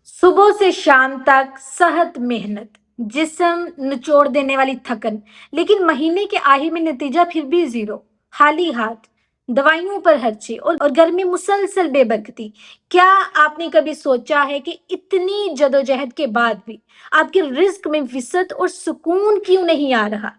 सुबह से शाम तक सख्त मेहनत, जिस्म निचोड़ देने वाली थकन, लेकिन महीने के आखिर में नतीजा फिर भी जीरो। खाली हाथ, दवाइयों पर खर्चे और घर में मुसलसल बेबरकती। क्या आपने कभी सोचा है कि इतनी जदोजहद के बाद भी आपके रिस्क में विसत और सुकून क्यों नहीं आ रहा?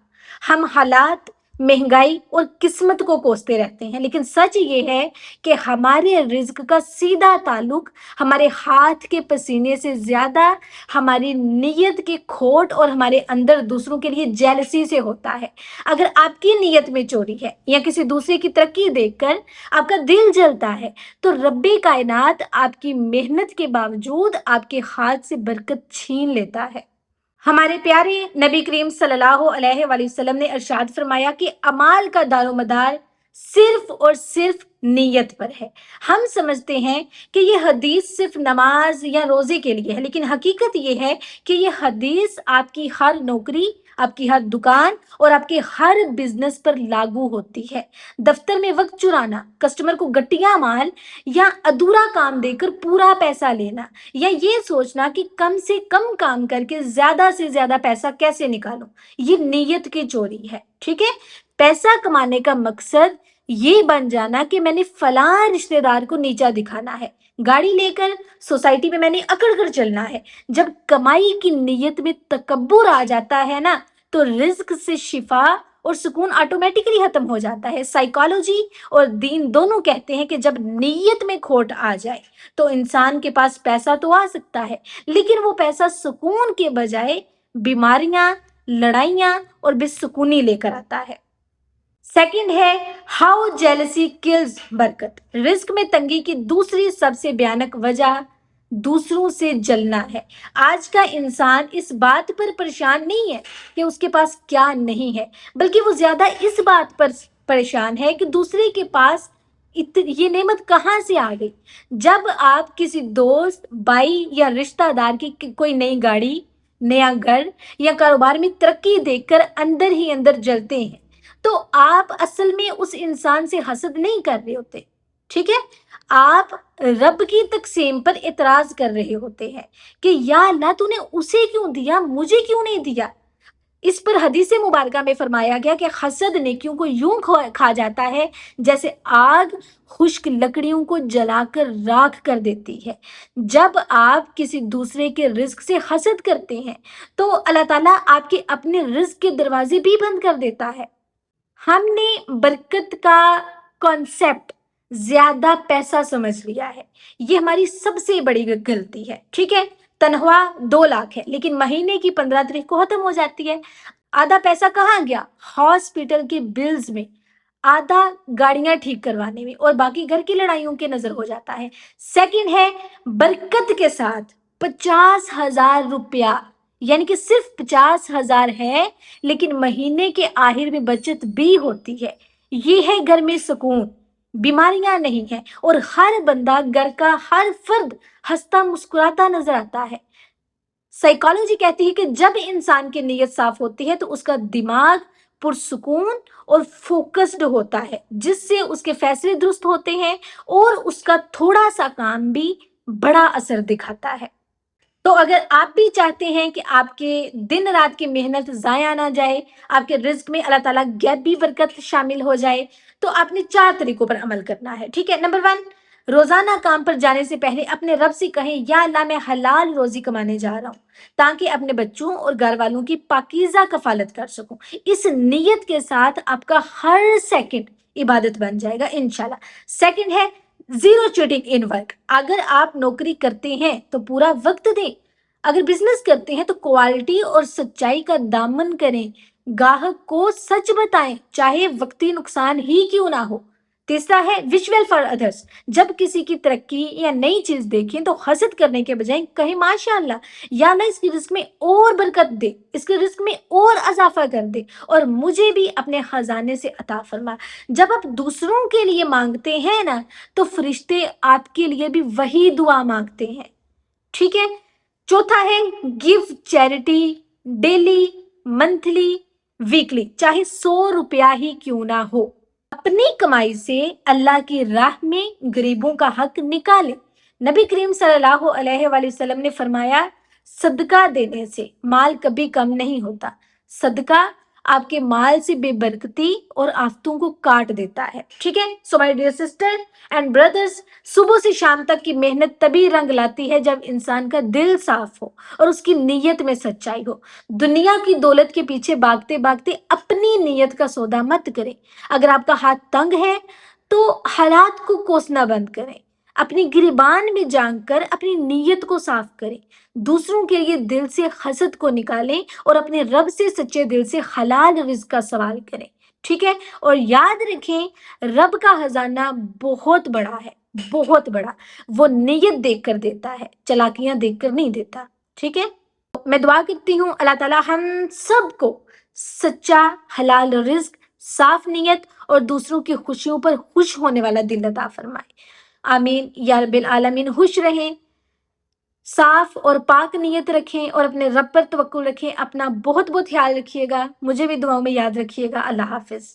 हम हालात, महंगाई और किस्मत को कोसते रहते हैं, लेकिन सच ये है कि हमारे रिज्क का सीधा ताल्लुक हमारे हाथ के पसीने से ज्यादा हमारी नीयत की खोट और हमारे अंदर दूसरों के लिए जेलसी से होता है। अगर आपकी नीयत में चोरी है या किसी दूसरे की तरक्की देखकर आपका दिल जलता है, तो रब्बे कायनात आपकी मेहनत के बावजूद आपके हाथ से बरकत छीन लेता है। हमारे प्यारे नबी करीम सल्लल्लाहु अलैहि वसल्लम ने इरशाद फरमाया कि अमाल का दारोमदार सिर्फ और सिर्फ नीयत पर है। हम समझते हैं कि ये हदीस सिर्फ नमाज या रोजे के लिए है, लेकिन हकीकत ये है कि ये हदीस आपकी हर नौकरी, आपकी हर दुकान और आपके हर बिजनेस पर लागू होती है। दफ्तर में वक्त चुराना, कस्टमर को गट्टिया माल या अधूरा काम देकर पूरा पैसा लेना, या ये सोचना कि कम से कम काम करके ज्यादा से ज्यादा पैसा कैसे निकालूं, ये नीयत की चोरी है। ठीक है, पैसा कमाने का मकसद ये बन जाना कि मैंने फलां रिश्तेदार को नीचा दिखाना है, गाड़ी लेकर सोसाइटी में मैंने अकड़ कर चलना है। जब कमाई की नीयत में तकब्बुर आ जाता है ना, तो रिज्क से शिफा और सुकून ऑटोमेटिकली खत्म हो जाता है। साइकोलॉजी और दीन दोनों कहते हैं कि जब नीयत में खोट आ जाए तो इंसान के पास पैसा तो आ सकता है, लेकिन वो पैसा सुकून के बजाय बीमारियां, लड़ाइयां और बेसुकूनी लेकर आता है। सेकंड है हाउ जेलसी किल्स बरकत। रिस्क में तंगी की दूसरी सबसे भयानक वजह दूसरों से जलना है। आज का इंसान इस बात पर परेशान नहीं है कि उसके पास क्या नहीं है, बल्कि वो ज्यादा इस बात पर परेशान है कि दूसरे के पास ये नेमत कहाँ से आ गई। जब आप किसी दोस्त, भाई या रिश्तेदार की कोई नई गाड़ी, नया घर या कारोबार में तरक्की देखकर अंदर ही अंदर जलते हैं, तो आप असल में उस इंसान से हसद नहीं कर रहे होते। ठीक है, आप रब की तकसीम पर इतराज कर रहे होते हैं कि या अल्लाह तूने उसे क्यों दिया, मुझे क्यों नहीं दिया। इस पर हदीस मुबारका में फरमाया गया कि हसद नेकियों को यूं खा जाता है जैसे आग खुश्क लकड़ियों को जलाकर राख कर देती है। जब आप किसी दूसरे के रिस्क से हसद करते हैं, तो अल्लाह ताला आपके अपने रिस्क के दरवाजे भी बंद कर देता है। हमने बरकत का कॉन्सेप्ट ज्यादा पैसा समझ लिया है, ये हमारी सबसे बड़ी गलती है। ठीक है, तनख्वाह 2 लाख है, लेकिन महीने की 15 तारीख को खत्म हो जाती है। आधा पैसा कहाँ गया? हॉस्पिटल के बिल्स में, आधा गाड़ियां ठीक करवाने में, और बाकी घर की लड़ाइयों के नजर हो जाता है। सेकंड है बरकत के साथ 50,000 रुपया, यानी कि सिर्फ 50,000 है, लेकिन महीने के आखिर में बचत भी होती है। ये है घर में सुकून, बीमारियां नहीं है, और हर बंदा, घर का हर फर्द हंसता मुस्कुराता नजर आता है। साइकोलॉजी कहती है कि जब इंसान की नीयत साफ होती है तो उसका दिमाग पुरसुकून और फोकस्ड होता है, जिससे उसके फैसले दुरुस्त होते हैं और उसका थोड़ा सा काम भी बड़ा असर दिखाता है। तो अगर आप भी चाहते हैं कि आपके दिन रात की मेहनत जाया ना जाए, आपके रिज्क में अल्लाह ताला गैब भी बरकत शामिल हो जाए, तो आपने 4 तरीकों पर अमल करना है। ठीक है, नंबर 1, रोजाना काम पर जाने से पहले अपने रब से कहें, या अल्लाह मैं हलाल रोजी कमाने जा रहा हूँ, ताकि अपने बच्चों और घर वालों की पाकीज़ा कफालत कर सकूं। इस नीयत के साथ आपका हर सेकंड इबादत बन जाएगा इंशाल्लाह। सेकंड है जीरो चीटिंग इन वर्क। अगर आप नौकरी करते हैं तो पूरा वक्त दें, अगर बिजनेस करते हैं तो क्वालिटी और सच्चाई का दामन करें, ग्राहक को सच बताएं, चाहे वक्ती नुकसान ही क्यों ना हो। तीसरा है विजुअल फॉर अदर्स। जब किसी की तरक्की या नई चीज देखें तो हसद करने के बजाय कहें माशाअल्लाह, या अल्लाह इसकी रिस्क में और बरकत दे, इसके रिस्क में और अजाफा कर दे, और मुझे भी अपने खजाने से अता फरमा। जब आप दूसरों के लिए मांगते हैं ना, तो फरिश्ते आपके लिए भी वही दुआ मांगते हैं। ठीक है, चौथा है give charity daily, monthly, weekly, चाहे 100 रुपया ही क्यों ना हो। अपनी कमाई से अल्लाह की राह में गरीबों का हक निकाले, نبی کریم صلی اللہ علیہ وآلہ وسلم نے فرمایا صدقہ دینے سے مال کبھی کم نہیں ہوتا، صدقہ آپ کے مال سے بے برکتی اور آفتوں کو کاٹ دیتا ہے. ٹھیک ہے. So my dear sister and brothers, صبح سے شام تک کی محنت تبھی رنگ لاتی ہے جب انسان کا دل صاف ہو اور اس کی نیت میں سچائی ہو. دنیا کی دولت کے پیچھے بھاگتے بھاگتے اپنی نیت کا سودا مت کریں. اگر آپ کا ہاتھ تنگ ہے تو حالات کو کوسنا بند کریں، اپنی گریبان میں جان کر اپنی نیت کو صاف کریں، دوسروں کے لیے دل سے حسد کو نکالیں اور اپنے رب سے سچے دل سے حلال رزق کا سوال کریں. ٹھیک ہے. اور یاد رکھیں رب کا خزانہ بہت بڑا ہے، بہت بڑا. وہ نیت دیکھ کر دیتا ہے، چلاکیاں دیکھ کر نہیں دیتا. ٹھیک ہے. میں دعا کرتی ہوں اللہ تعالیٰ ہم سب کو سچا حلال رزق، صاف نیت اور دوسروں کی خوشیوں پر خوش ہونے والا دل عطا فرمائے. آمین یا رب العالمین. خوش رہیں، صاف اور پاک نیت رکھیں اور اپنے رب پر توکل رکھیں. اپنا بہت بہت خیال رکھیے گا. مجھے بھی دعاؤں میں یاد رکھیے گا. اللہ حافظ.